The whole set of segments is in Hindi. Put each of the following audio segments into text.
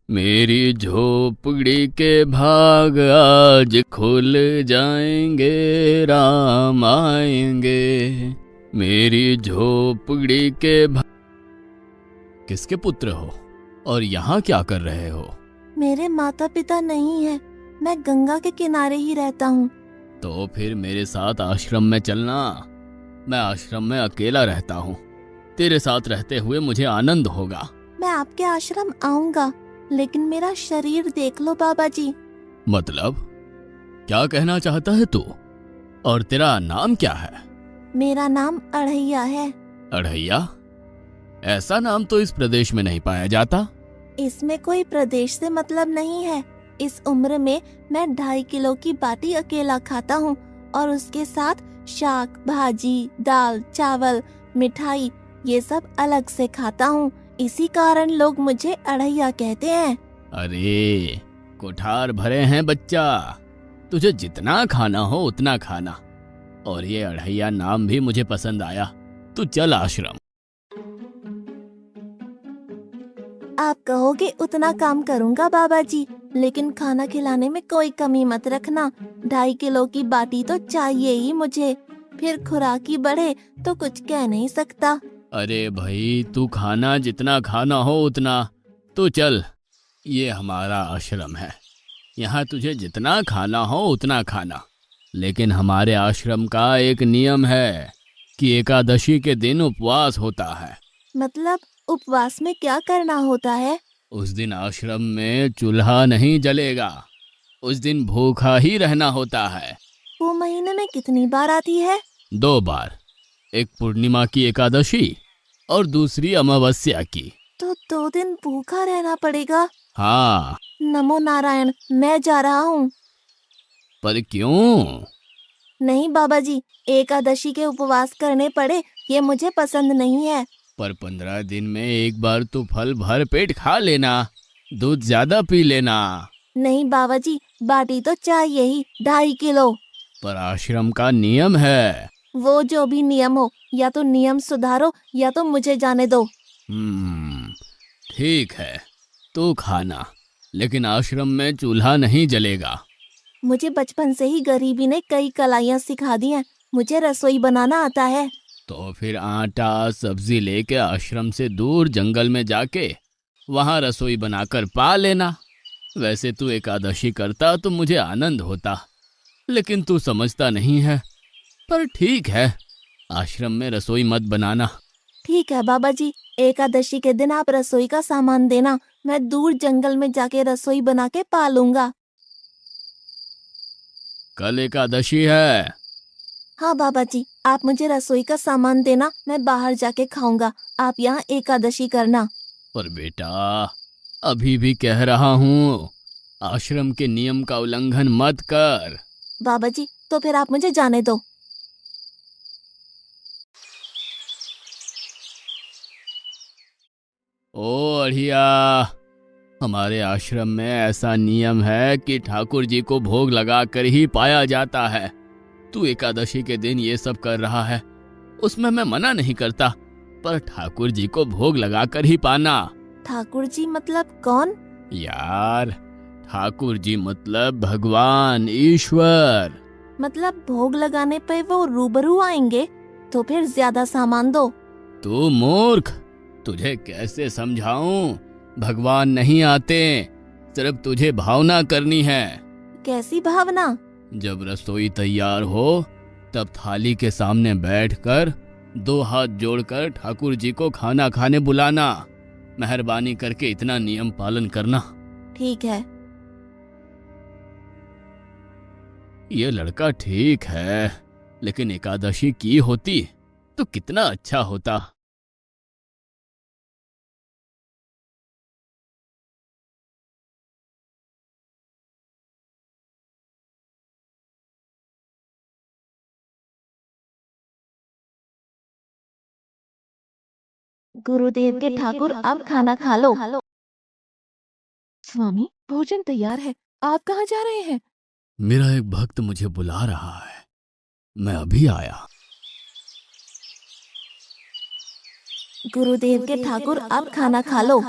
मेरी झोपड़ी के भाग आज खुल जाएंगे, राम आएंगे। मेरी झोपड़ी के भाग। किसके पुत्र हो और यहाँ क्या कर रहे हो? मेरे माता पिता नहीं है, मैं गंगा के किनारे ही रहता हूँ। तो फिर मेरे साथ आश्रम में चलना। मैं आश्रम में अकेला रहता हूँ, तेरे साथ रहते हुए मुझे आनंद होगा। मैं आपके आश्रम आऊंगा, लेकिन मेरा शरीर देख लो बाबा जी। मतलब क्या कहना चाहता है तू? और तेरा नाम क्या है? मेरा नाम अढ़ैया है। अढ़ैया? ऐसा नाम तो इस प्रदेश में नहीं पाया जाता। इसमें कोई प्रदेश से मतलब नहीं है। इस उम्र में मैं 2.5 किलो की बाटी अकेला खाता हूँ और उसके साथ शाक, भाजी, दाल, चावल, मिठाई ये सब अलग से खाता हूँ। इसी कारण लोग मुझे अढ़ैया कहते हैं। अरे कुठार भरे हैं बच्चा, तुझे जितना खाना हो उतना खाना। और ये अढ़ैया नाम भी मुझे पसंद आया। तू चल आश्रम। आप कहोगे उतना काम करूँगा बाबा जी, लेकिन खाना खिलाने में कोई कमी मत रखना। 2.5 किलो की बाटी तो चाहिए ही मुझे, फिर खुराकी बढ़े तो कुछ कह नहीं सकता। अरे भाई, तू खाना जितना खाना हो उतना। तो चल, ये हमारा आश्रम है, यहाँ तुझे जितना खाना हो उतना खाना। लेकिन हमारे आश्रम का एक नियम है कि एकादशी के दिन उपवास होता है। मतलब उपवास में क्या करना होता है? उस दिन आश्रम में चूल्हा नहीं जलेगा, उस दिन भूखा ही रहना होता है। वो महीने में कितनी बार आती है? 2 बार, एक पूर्णिमा की एकादशी और दूसरी अमावस्या की। तो 2 दिन भूखा रहना पड़ेगा। हाँ। नमो नारायण, मैं जा रहा हूँ। पर क्यों? नहीं बाबा जी, एकादशी के उपवास करने पड़े ये मुझे पसंद नहीं है। पर 15 दिन में एक बार तो फल भर पेट खा लेना, दूध ज्यादा पी लेना। नहीं बाबा जी, बाटी तो चाहिए ही 2.5 किलो। पर आश्रम का नियम है। वो जो भी नियम हो, या तो नियम सुधारो या तो मुझे जाने दो। हम्म, ठीक है, तू खाना, लेकिन आश्रम में चूल्हा नहीं जलेगा। मुझे बचपन से ही गरीबी ने कई कलाइयाँ सिखा दी हैं। मुझे रसोई बनाना आता है। तो फिर आटा सब्जी लेके आश्रम से दूर जंगल में जाके वहां रसोई बनाकर पा लेना। वैसे तू एकादशी करता तो मुझे आनंद होता, लेकिन तू समझता नहीं है। पर ठीक है, आश्रम में रसोई मत बनाना। ठीक है बाबा जी, एकादशी के दिन आप रसोई का सामान देना, मैं दूर जंगल में जाके रसोई बना के पा लूंगा। कल एकादशी है। हाँ बाबा जी, आप मुझे रसोई का सामान देना, मैं बाहर जाके खाऊंगा। आप यहाँ एकादशी करना। पर बेटा, अभी भी कह रहा हूँ, आश्रम के नियम का उल्लंघन मत कर। बाबा जी, तो फिर आप मुझे जाने दो। ओ अढ़िया, हमारे आश्रम में ऐसा नियम है कि ठाकुर जी को भोग लगा कर ही पाया जाता है। तू एकादशी के दिन ये सब कर रहा है, उसमें मैं मना नहीं करता, पर ठाकुर जी को भोग लगा कर ही पाना। ठाकुर जी मतलब कौन? यार, ठाकुर जी मतलब भगवान ईश्वर। मतलब भोग लगाने पे वो रूबरू आएंगे? तो फिर ज्यादा सामान दो। तू मूर्ख, तुझे कैसे समझाऊं? भगवान नहीं आते, सिर्फ तुझे भावना करनी है। कैसी भावना? जब रसोई तैयार हो तब थाली के सामने बैठकर 2 हाथ जोड़कर ठाकुर जी को खाना खाने बुलाना। मेहरबानी करके इतना नियम पालन करना। ठीक है। ये लड़का ठीक है, लेकिन एकादशी की होती तो कितना अच्छा होता। गुरुदेव के ठाकुर, अब खाना खा लो। स्वामी, भोजन तैयार है, आप कहाँ जा रहे हैं? मेरा एक भक्त मुझे बुला रहा है, मैं अभी आया। गुरुदेव के ठाकुर, अब खाना खा लो।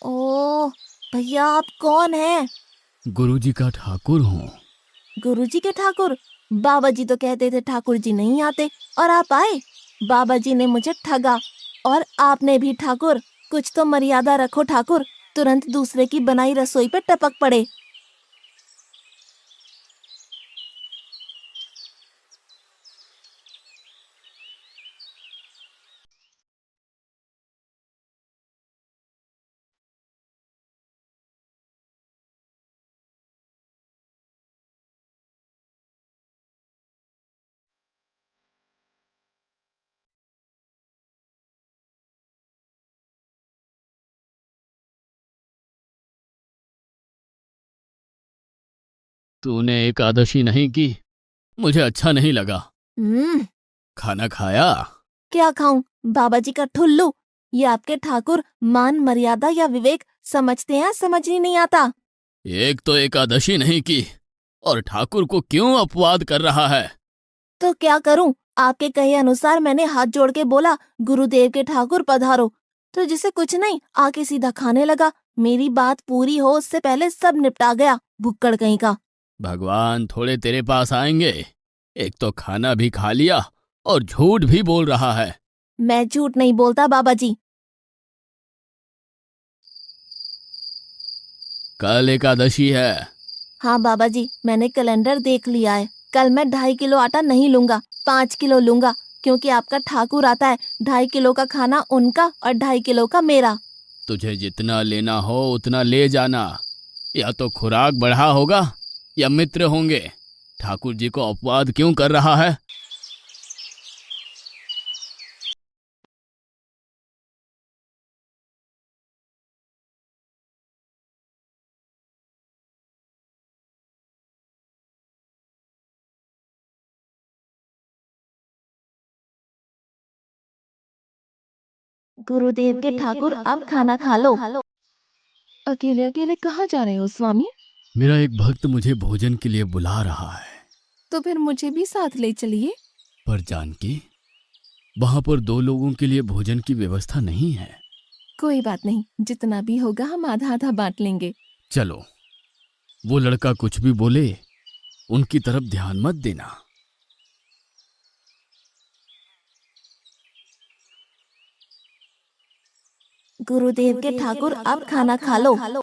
ओह भैया, आप कौन हैं? गुरुजी का ठाकुर हूँ। गुरुजी के ठाकुर? बाबा जी तो कहते थे ठाकुर जी नहीं आते, और आप आए। बाबा जी ने मुझे ठगा, और आपने भी ठाकुर। कुछ तो मर्यादा रखो ठाकुर, तुरंत दूसरे की बनाई रसोई पे टपक पड़े। तूने एकादशी नहीं की, मुझे अच्छा नहीं लगा। हम्म। खाना खाया? क्या खाऊं? बाबा जी का ठुल्लू। ये आपके ठाकुर मान मर्यादा या विवेक समझते हैं, समझ ही नहीं आता। एक तो एकादशी नहीं की और ठाकुर को क्यों अपवाद कर रहा है? तो क्या करूं? आपके कहे अनुसार मैंने हाथ जोड़ के बोला, गुरुदेव के ठाकुर पधारो। तो जिसे कुछ नहीं, आके सीधा खाने लगा। मेरी बात पूरी हो उससे पहले सब निपटा गया, भुक्कड़ कहीं का। भगवान थोड़े तेरे पास आएंगे। एक तो खाना भी खा लिया और झूठ भी बोल रहा है। मैं झूठ नहीं बोलता बाबा जी। कल एकादशी है। हाँ बाबा जी, मैंने कैलेंडर देख लिया है। कल मैं 2.5 किलो आटा नहीं लूंगा, 5 किलो लूंगा, क्योंकि आपका ठाकुर आता है। 2.5 किलो का खाना उनका और 2.5 किलो का मेरा। तुझे जितना लेना हो उतना ले जाना। या तो खुराक बढ़ा होगा या मित्र होंगे। ठाकुर जी को अपवाद क्यों कर रहा है? गुरुदेव के ठाकुर, अब खाना खा लो। अकेले अकेले कहाँ जा रहे हो स्वामी? मेरा एक भक्त मुझे भोजन के लिए बुला रहा है। तो फिर मुझे भी साथ ले चलिए। पर जानकी, वहां पर 2 लोगों के लिए भोजन की व्यवस्था नहीं है। कोई बात नहीं, जितना भी होगा हम आधा आधा बांट लेंगे। चलो, वो लड़का कुछ भी बोले उनकी तरफ ध्यान मत देना। गुरुदेव के ठाकुर, अब खाना खा लो।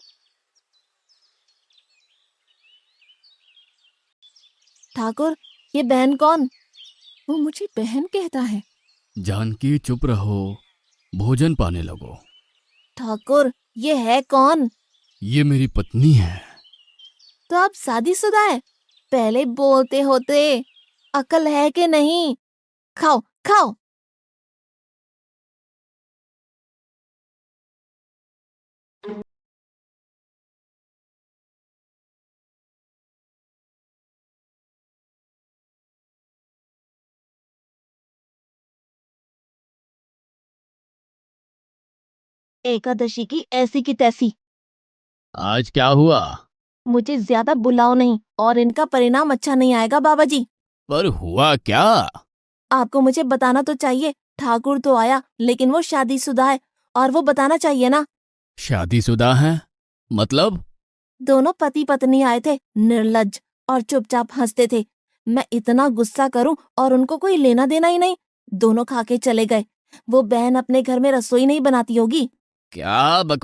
ठाकुर, ये बहन कौन? वो मुझे बहन कहता है। जानकी चुप रहो, भोजन पाने लगो। ठाकुर, ये है कौन? ये मेरी पत्नी है। तो आप शादीशुदा है? पहले बोलते होते। अकल है कि नहीं? खाओ खाओ। एकादशी की ऐसी की तैसी। आज क्या हुआ? मुझे ज्यादा बुलाओ नहीं, और इनका परिणाम अच्छा नहीं आएगा बाबा जी। पर हुआ क्या? आपको मुझे बताना तो चाहिए। ठाकुर तो आया, लेकिन वो शादीशुदा है, और वो बताना चाहिए ना। शादीशुदा है? मतलब? दोनों पति पत्नी आए थे, निर्लज्ज, और चुपचाप हंसते थे। मैं इतना गुस्सा करूं और उनको कोई लेना देना ही नहीं। दोनों खा के चले गए। वो बहन अपने घर में रसोई नहीं बनाती होगी। क्या बकवास